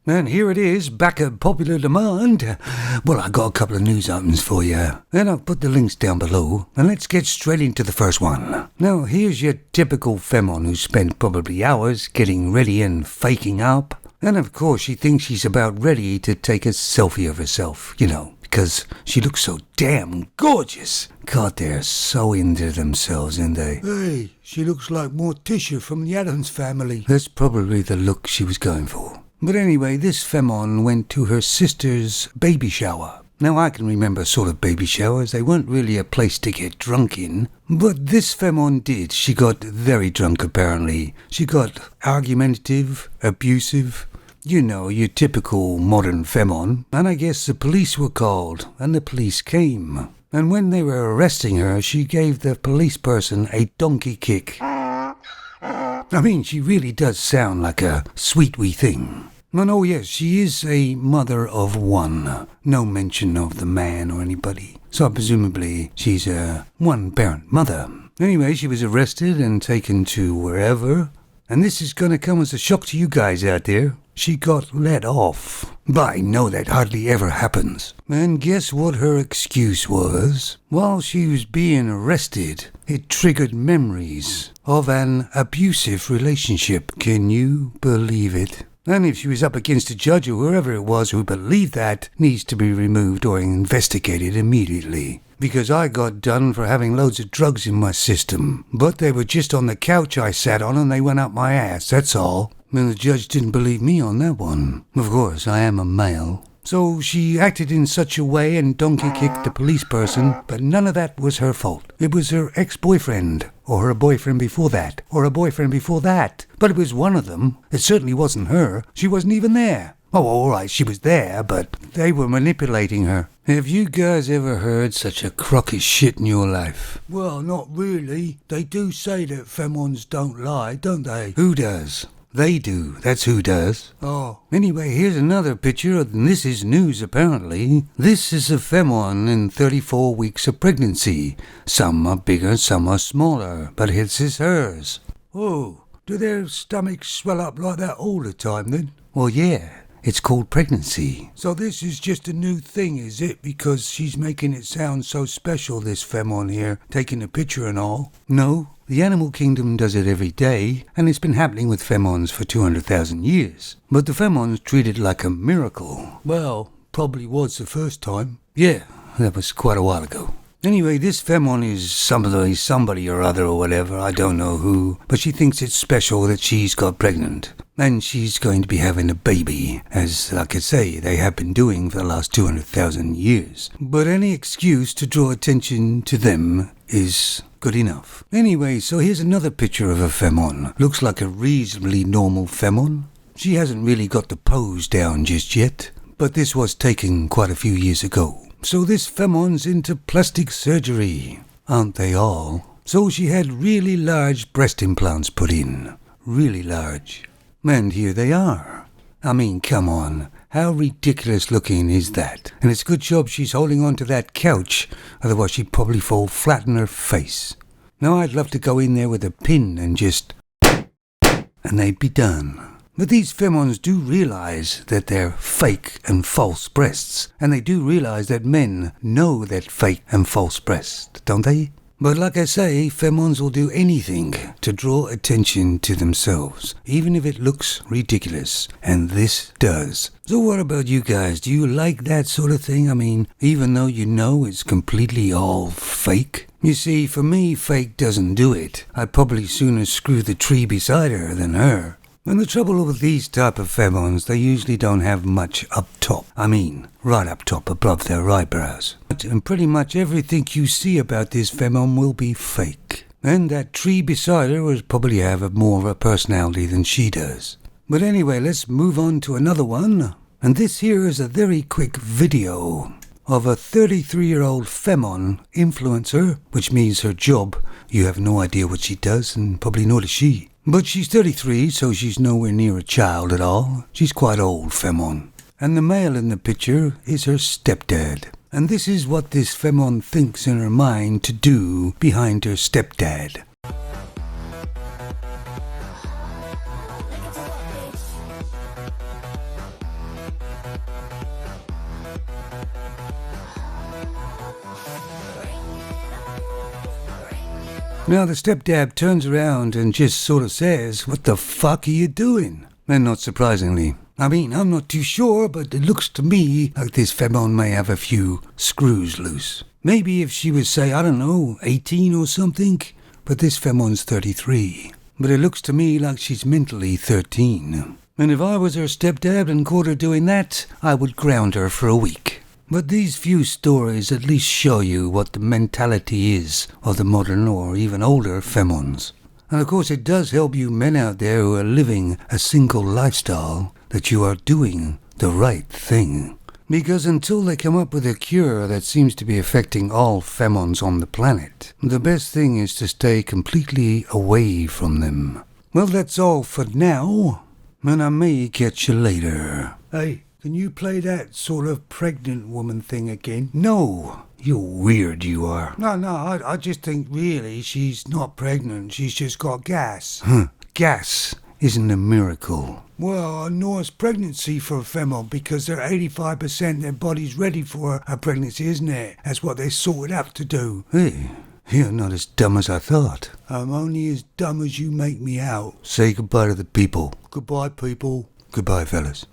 And here it is, back at popular demand. Well, I got a couple of news items for you, and I've put the links down below, and let's get straight into the first one. Now, here's your typical femon who spent probably hours getting ready and faking up, and of course she thinks she's about ready to take a selfie of herself, because she looks so damn gorgeous. God, they're so into themselves, aren't they? Hey, she looks like Morticia from the Addams Family. That's probably the look she was going for. But anyway, this femon went to her sister's baby shower. Now, I can remember sort of baby showers. They weren't really a place to get drunk in. But this femon did. She got very drunk, apparently. She got argumentative, abusive. Your typical modern femon. And I guess the police were called, and the police came. And when they were arresting her, she gave the police person a donkey kick. I mean, she really does sound like a sweet wee thing. And oh yes, she is a mother of one. No mention of the man or anybody. So presumably she's a one-parent mother. Anyway, she was arrested and taken to wherever. And this is going to come as a shock to you guys out there. She got let off. But I know that hardly ever happens. And guess what her excuse was? While she was being arrested, it triggered memories of an abusive relationship. Can you believe it? And if she was up against a judge or whoever it was who believed that, needs to be removed or investigated immediately. Because I got done for having loads of drugs in my system. But they were just on the couch I sat on and they went up my ass, that's all. And the judge didn't believe me on that one. Of course, I am a male. So she acted in such a way and donkey kicked the police person, but none of that was her fault. It was her ex-boyfriend, or her boyfriend before that, or a boyfriend before that. But it was one of them. It certainly wasn't her. She wasn't even there. Oh, all right, she was there, but they were manipulating her. Have you guys ever heard such a crock of shit in your life? Well, not really. They do say that femons don't lie, don't they? Who does? They do. That's who does. Oh. Anyway, here's another picture, and this is news apparently. This is a femon in 34 weeks of pregnancy. Some are bigger, some are smaller, but this is hers. Oh, do their stomachs swell up like that all the time then? Well, yeah. It's called pregnancy. So this is just a new thing, is it? Because she's making it sound so special, this femon here, taking a picture and all. No, the animal kingdom does it every day, and it's been happening with femons for 200,000 years. But the femons treat it like a miracle. Well, probably was the first time. Yeah, that was quite a while ago. Anyway, this femon is somebody or other or whatever, I don't know who, but she thinks it's special that she's got pregnant. And she's going to be having a baby, as, like I say, they have been doing for the last 200,000 years. But any excuse to draw attention to them is good enough. Anyway, so here's another picture of a femon. Looks like a reasonably normal femon. She hasn't really got the pose down just yet, but this was taken quite a few years ago. So this femon's into plastic surgery, aren't they all? So she had really large breast implants put in. Really large. And here they are. I mean, come on. How ridiculous looking is that? And it's a good job she's holding on to that couch, otherwise she'd probably fall flat on her face. Now I'd love to go in there with a pin and just... and they'd be done. But these femons do realize that they're fake and false breasts, and they do realize that men know that fake and false breasts, don't they? But like I say, femons will do anything to draw attention to themselves, even if it looks ridiculous, and this does. So what about you guys? Do you like that sort of thing? I mean, even though you know it's completely all fake? You see, for me, fake doesn't do it. I'd probably sooner screw the tree beside her than her. And the trouble with these type of femons, they usually don't have much up top. I mean, right up top above their eyebrows. And pretty much everything you see about this femon will be fake. And that tree beside her will probably have more of a personality than she does. But anyway, let's move on to another one. And this here is a very quick video of a 33-year-old femon influencer, which means her job, you have no idea what she does, and probably nor does she. But she's 33, so she's nowhere near a child at all. She's quite old, femon. And the male in the picture is her stepdad. And this is what this femon thinks in her mind to do behind her stepdad. Now the stepdad turns around and just sort of says, "What the fuck are you doing?" And not surprisingly, I'm not too sure, but it looks to me like this femme may have a few screws loose. Maybe if she was, say, 18 or something, but this femme's 33. But it looks to me like she's mentally 13. And if I was her stepdad and caught her doing that, I would ground her for a week. But these few stories at least show you what the mentality is of the modern or even older femmes. And of course it does help you men out there who are living a single lifestyle that you are doing the right thing. Because until they come up with a cure that seems to be affecting all femmes on the planet, the best thing is to stay completely away from them. Well, that's all for now, and I may catch you later. Hey, can you play that sort of pregnant woman thing again? No. You're weird, you are. No, I just think really she's not pregnant. She's just got gas. Gas isn't a miracle. Well, I know it's pregnancy for a female because they're 85% their body's ready for a pregnancy, isn't it? That's what they sorted out to do. Hey, you're not as dumb as I thought. I'm only as dumb as you make me out. Say goodbye to the people. Goodbye, people. Goodbye, fellas.